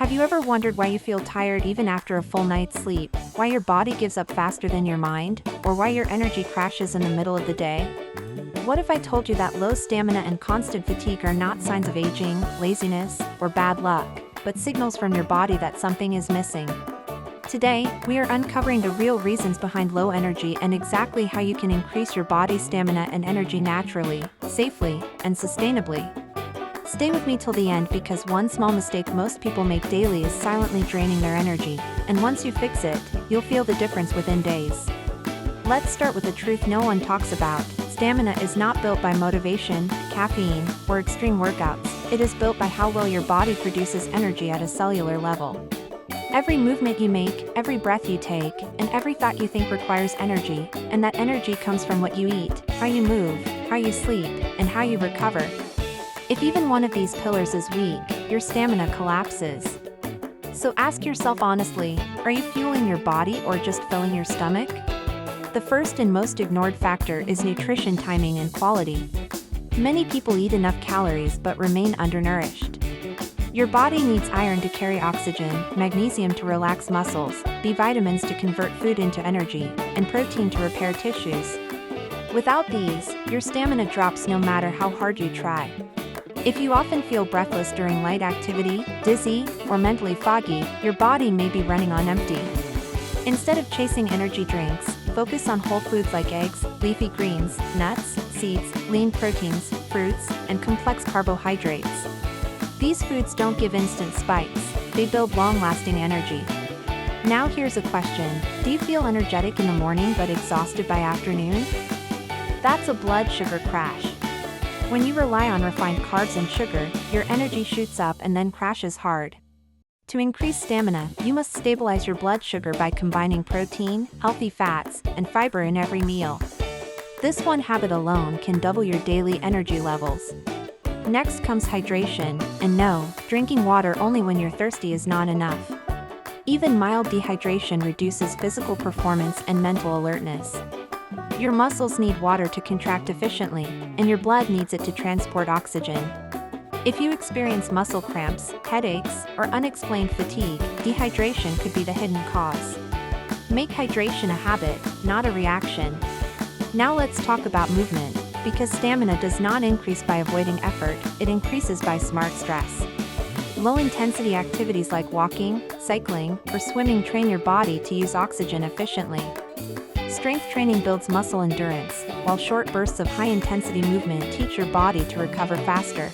Have you ever wondered why you feel tired even after a full night's sleep, why your body gives up faster than your mind, or why your energy crashes in the middle of the day? What if I told you that low stamina and constant fatigue are not signs of aging, laziness, or bad luck, but signals from your body that something is missing? Today, we are uncovering the real reasons behind low energy and exactly how you can increase your body's stamina and energy naturally, safely, and sustainably. Stay with me till the end because one small mistake most people make daily is silently draining their energy, and once you fix it, you'll feel the difference within days. Let's start with the truth no one talks about. Stamina is not built by motivation, caffeine, or extreme workouts. It is built by how well your body produces energy at a cellular level. Every movement you make, every breath you take, and every thought you think requires energy, and that energy comes from what you eat, how you move, how you sleep, and how you recover. If even one of these pillars is weak, your stamina collapses. So ask yourself honestly, are you fueling your body or just filling your stomach? The first and most ignored factor is nutrition timing and quality. Many people eat enough calories but remain undernourished. Your body needs iron to carry oxygen, magnesium to relax muscles, B vitamins to convert food into energy, and protein to repair tissues. Without these, your stamina drops no matter how hard you try. If you often feel breathless during light activity, dizzy, or mentally foggy, your body may be running on empty. Instead of chasing energy drinks, focus on whole foods like eggs, leafy greens, nuts, seeds, lean proteins, fruits, and complex carbohydrates. These foods don't give instant spikes, they build long-lasting energy. Now here's a question, do you feel energetic in the morning but exhausted by afternoon? That's a blood sugar crash. When you rely on refined carbs and sugar, your energy shoots up and then crashes hard. To increase stamina, you must stabilize your blood sugar by combining protein, healthy fats, and fiber in every meal. This one habit alone can double your daily energy levels. Next comes hydration, and no, drinking water only when you're thirsty is not enough. Even mild dehydration reduces physical performance and mental alertness. Your muscles need water to contract efficiently, and your blood needs it to transport oxygen. If you experience muscle cramps, headaches, or unexplained fatigue, dehydration could be the hidden cause. Make hydration a habit, not a reaction. Now let's talk about movement, because stamina does not increase by avoiding effort, it increases by smart stress. Low-intensity activities like walking, cycling, or swimming train your body to use oxygen efficiently. Strength training builds muscle endurance, while short bursts of high-intensity movement teach your body to recover faster.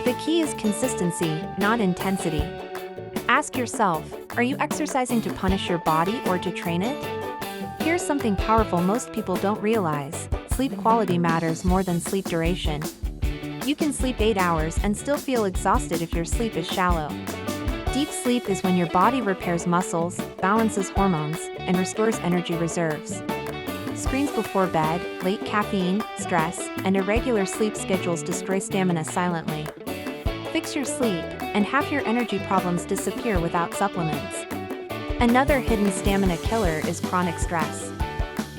The key is consistency, not intensity. Ask yourself, are you exercising to punish your body or to train it? Here's something powerful most people don't realize. Sleep quality matters more than sleep duration. You can sleep 8 hours and still feel exhausted if your sleep is shallow. Deep sleep is when your body repairs muscles, balances hormones, and restores energy reserves. Screens before bed, late caffeine, stress, and irregular sleep schedules destroy stamina silently. Fix your sleep, and half your energy problems disappear without supplements. Another hidden stamina killer is chronic stress.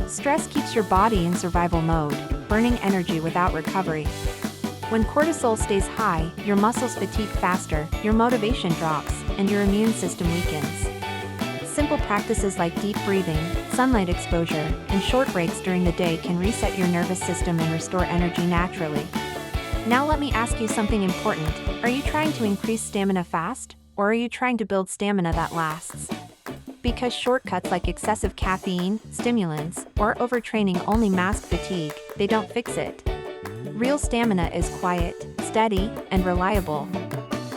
Stress keeps your body in survival mode, burning energy without recovery. When cortisol stays high, your muscles fatigue faster, your motivation drops, and your immune system weakens. Simple practices like deep breathing, sunlight exposure, and short breaks during the day can reset your nervous system and restore energy naturally. Now let me ask you something important. Are you trying to increase stamina fast, or are you trying to build stamina that lasts? Because shortcuts like excessive caffeine, stimulants, or overtraining only mask fatigue, they don't fix it. Real stamina is quiet, steady, and reliable.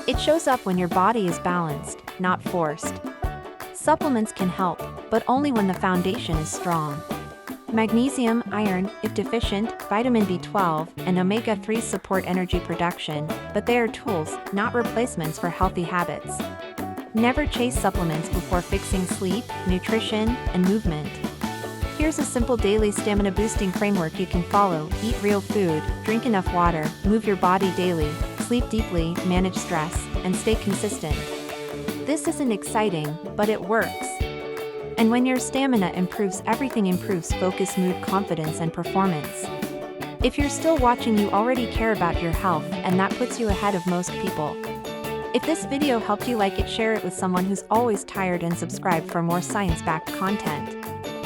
It shows up when your body is balanced, not forced. Supplements can help, but only when the foundation is strong. Magnesium, iron, if deficient, vitamin B12, and omega-3 support energy production, but they are tools, not replacements for healthy habits. Never chase supplements before fixing sleep, nutrition, and movement. Here's a simple daily stamina boosting framework you can follow. Eat real food, drink enough water, move your body daily, sleep deeply, manage stress, and stay consistent. This isn't exciting, but it works. And when your stamina improves, everything improves: focus, mood, confidence, and performance. If you're still watching, you already care about your health, and that puts you ahead of most people. If this video helped you, like it, share it with someone who's always tired, and subscribe for more science-backed content.